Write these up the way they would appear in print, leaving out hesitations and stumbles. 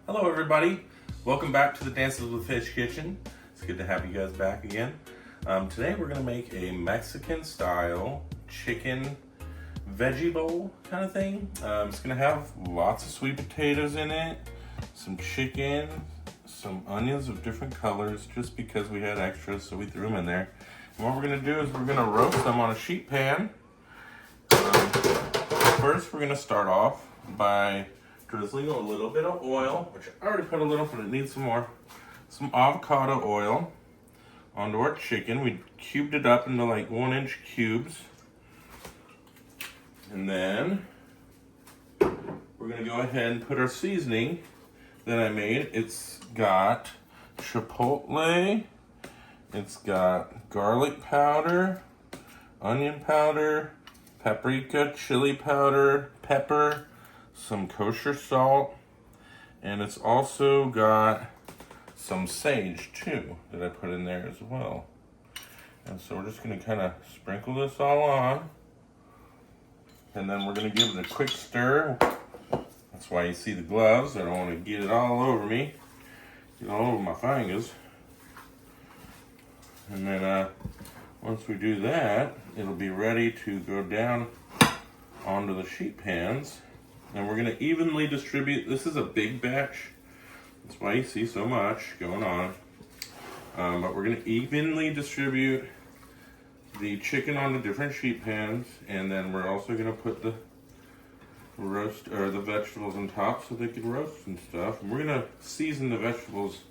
Hello everybody, welcome back to the Dances with Fish kitchen. It's good to have you guys back again. Today we're going to make a Mexican style chicken veggie bowl kind of thing. It's going to have lots of sweet potatoes in it, some chicken, some onions of different colors just because we had extras, so we threw them in there. And what we're going to do is we're going to roast them on a sheet pan. First we're going to start off by drizzling a little bit of oil, which I already put a little, but it needs some more. Some avocado oil onto our chicken. We cubed it up into like 1-inch cubes. And then we're gonna go ahead and put our seasoning that I made. It's got chipotle, it's got garlic powder, onion powder, paprika, chili powder, pepper, some kosher salt, and it's also got some sage too that I put in there as well. And so we're just going to kind of sprinkle this all on, and then we're going to give it a quick stir. That's why you see the gloves. I don't want to get it all over me, get all over my fingers. And then once we do that, it'll be ready to go down onto the sheet pans. And we're going to evenly distribute. This is a big batch. That's why you see so much going on. But we're going to evenly distribute the chicken on the different sheet pans. And then we're also going to put the the vegetables on top so they can roast and stuff. And we're going to season the vegetables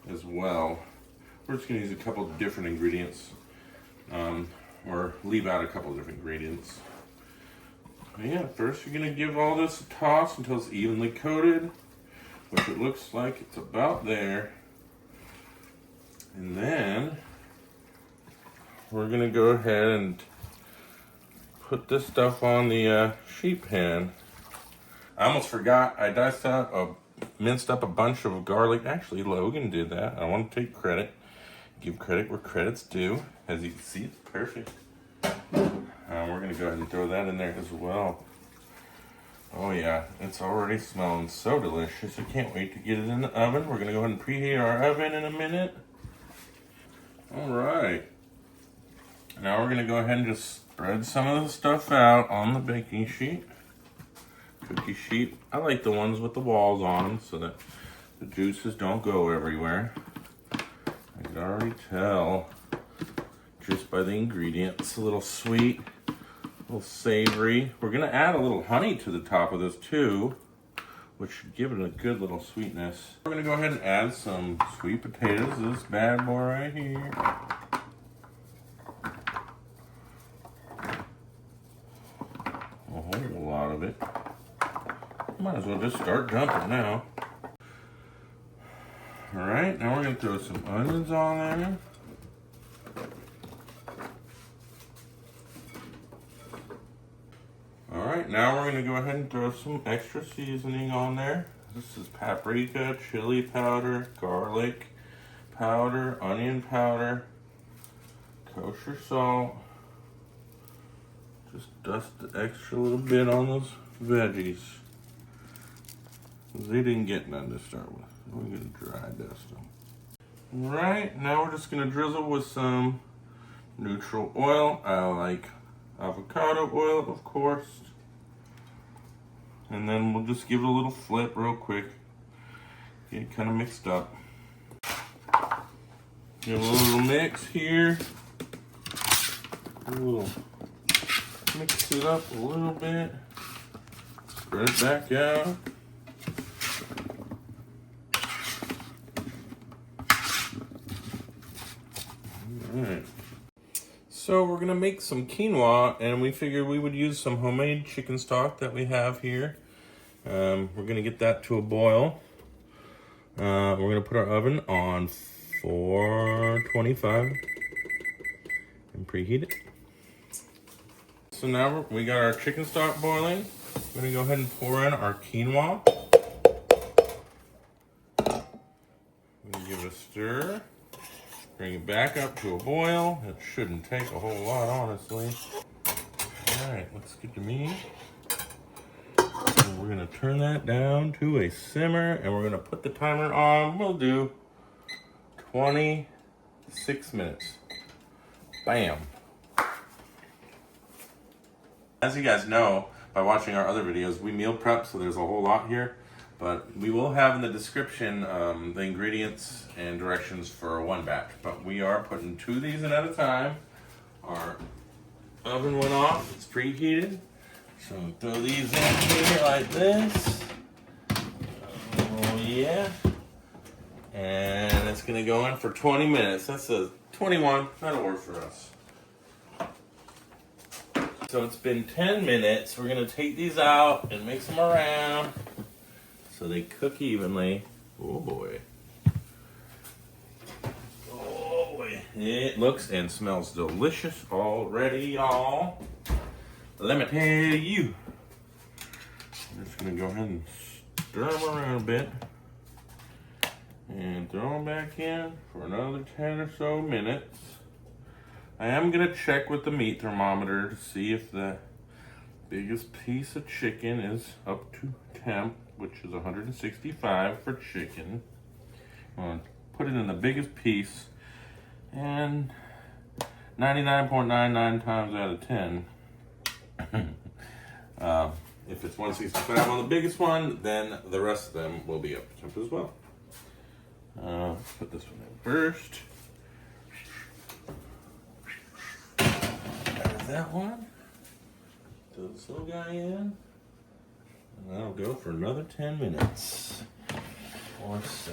as well. We're just going to use a couple of different ingredients. Or leave out a couple of different ingredients. Yeah, first you're going to give all this a toss until it's evenly coated, which it looks like it's about there. And then we're going to go ahead and put this stuff on the sheet pan. I almost forgot, I minced up a bunch of garlic. Actually, Logan did that. I want to take credit. Give credit where credit's due. As you can see, it's perfect. We're going to go ahead and throw that in there as well. Oh yeah, it's already smelling so delicious. I can't wait to get it in the oven. We're going to go ahead and preheat our oven in a minute. Alright. Now we're going to go ahead and just spread some of the stuff out on the baking sheet. Cookie sheet. I like the ones with the walls on them so that the juices don't go everywhere. I can already tell just by the ingredients. A little sweet, a little savory. We're gonna add a little honey to the top of this too, which should give it a good little sweetness. We're gonna go ahead and add some sweet potatoes, this bad boy right here. A whole lot of it. Might as well just start dumping now. All right, now we're gonna throw some onions on there. Alright, now we're going to go ahead and throw some extra seasoning on there. This is paprika, chili powder, garlic powder, onion powder, kosher salt. Just dust the extra little bit on those veggies. They didn't get none to start with. We're going to dry dust them. Alright, now we're just going to drizzle with some neutral oil. I like avocado oil, of course. And then we'll just give it a little flip real quick. Get it kind of mixed up. Give it a little mix here. Mix it up a little bit. Spread it back out. Alright. So we're gonna make some quinoa, and we figured we would use some homemade chicken stock that we have here. We're gonna get that to a boil. We're gonna put our oven on 425 and preheat it. So now we got our chicken stock boiling. We're gonna go ahead and pour in our quinoa. We're gonna give it a stir. Bring it back up to a boil. It shouldn't take a whole lot, honestly. All right, let's get the meat. we're gonna turn that down to a simmer and we're gonna put the timer on. We'll do 26 minutes. Bam. As you guys know by watching our other videos, we meal prep, so there's a whole lot here. But we will have in the description the ingredients and directions for one batch. But we are putting 2 of these in at a time. Our oven went off, it's preheated. So throw these in here like this. Oh yeah. And it's gonna go in for 20 minutes. That says 21, that'll work for us. So it's been 10 minutes. We're gonna take these out and mix them around so they cook evenly. Oh boy. Oh boy. It looks and smells delicious already, y'all. Let me tell you. I'm just gonna go ahead and stir them around a bit and throw them back in for another 10 or so minutes. I am gonna check with the meat thermometer to see if the biggest piece of chicken is up to temp, which is 165 for chicken. I'm gonna put it in the biggest piece, and 99.99 times out of 10, if it's 165 on the biggest one, then the rest of them will be up to temp as well. Let's put this one in first. There's that one. Throw this little guy in. And that'll go for another 10 minutes or so.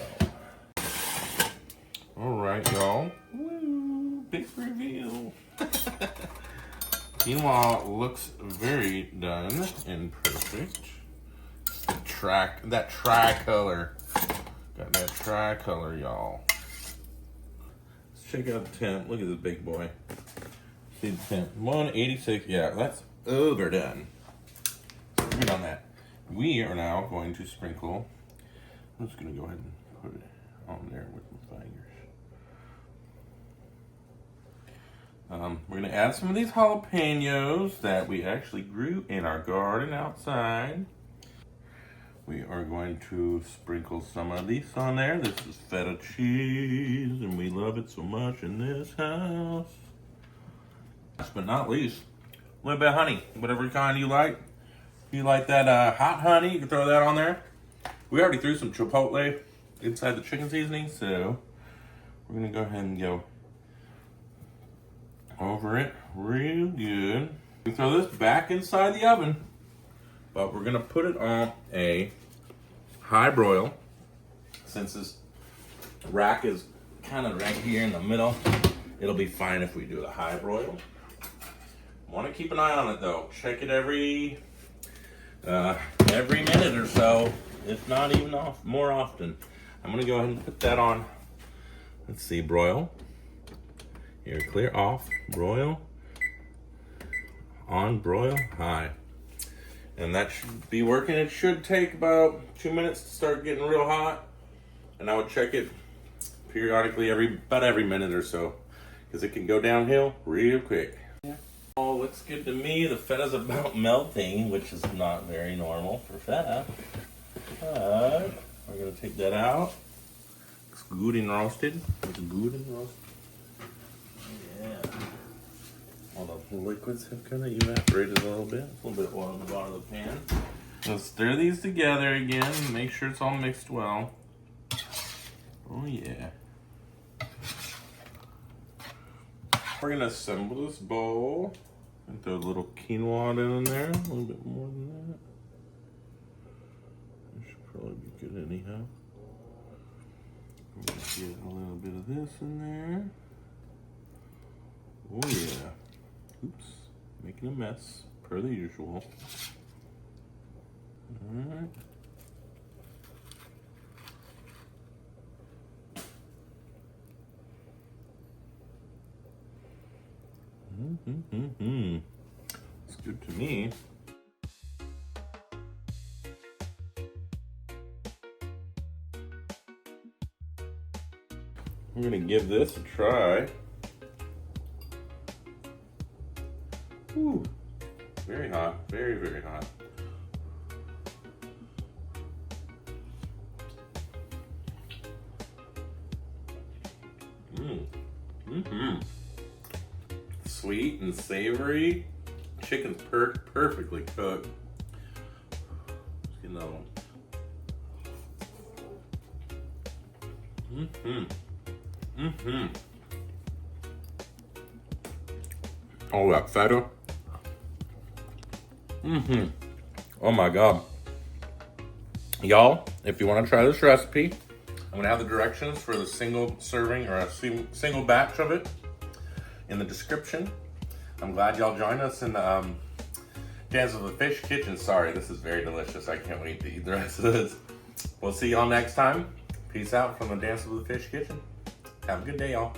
All right, y'all. Woo, big reveal. Quinoa looks very done and perfect. That tricolor. Got that tricolor, y'all. Let's check out the temp. Look at this big boy. See the temp. 186. Yeah, that's overdone. Good on that. We are now going to sprinkle. I'm just going to go ahead and put it on there with my fingers. We're going to add some of these jalapenos that we actually grew in our garden outside. We are going to sprinkle some of these on there. This is feta cheese, and we love it so much in this house. Last but not least, a little bit of honey, whatever kind you like. If you like that hot honey, you can throw that on there. We already threw some chipotle inside the chicken seasoning, so we're gonna go ahead and go over it real good. We throw this back inside the oven, but we're gonna put it on a high broil. Since this rack is kind of right here in the middle, it'll be fine if we do a high broil. Want to keep an eye on it though. Check it every minute or so, if not even more often. I'm gonna go ahead and put that on. Let's see, broil. Here, clear off, broil, on, broil, high. And that should be working. It should take about 2 minutes to start getting real hot. And I would check it periodically about every minute or so, because it can go downhill real quick. Oh, looks good to me. The feta's about melting, which is not very normal for feta. But we're gonna take that out. Looks good and roasted. Looks good and roasted. Yeah. All the liquids have kind of evaporated a little bit. A little bit of oil in the bottom of the pan. Let's stir these together again. Make sure it's all mixed well. Oh yeah. We're gonna assemble this bowl and throw a little quinoa in there. A little bit more than that. It should probably be good anyhow. We're gonna get a little bit of this in there. Oh yeah. Oops, making a mess, per the usual. Alright. It's good to me. We're gonna give this a try. Ooh, very hot, very, very hot. Sweet and savory. Chicken's perfectly cooked. Let's get another one. Oh, that feta. Oh my God. Y'all, if you want to try this recipe, I'm gonna have the directions for the single serving or a single batch of it in the description. I'm glad y'all joined us in the Dance of the Fish Kitchen. Sorry, this is very delicious. I can't wait to eat the rest of this. We'll see y'all next time. Peace out from the Dance of the Fish Kitchen. Have a good day, y'all.